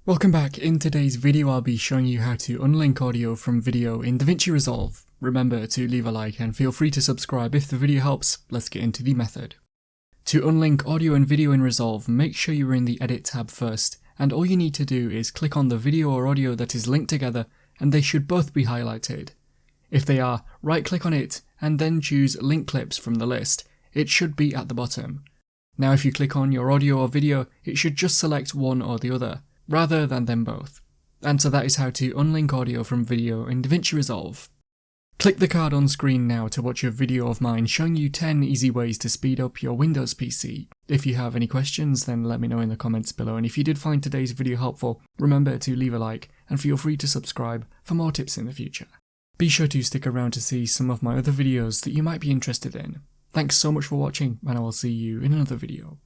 Welcome back. In today's video I'll be showing you how to unlink audio from video in Davinci Resolve. Remember to leave a like and feel free to subscribe if the video helps. Let's get into the method. To unlink audio and video in Resolve, make sure you're in the Edit tab first, and all you need to do is click on the video or audio that is linked together and they should both be highlighted. If they are, right click on it and then choose Link Clips from the list. It should be at the bottom. Now if you click on your audio or video, it should just select one or the other, rather than them both. And so that is how to unlink audio from video in Davinci Resolve. Click the card on screen now to watch a video of mine showing you 10 easy ways to speed up your Windows PC. If you have any questions, then let me know in the comments below, and if you did find today's video helpful, remember to leave a like and feel free to subscribe for more tips in the future. Be sure to stick around to see some of my other videos that you might be interested in. Thanks so much for watching, and I will see you in another video.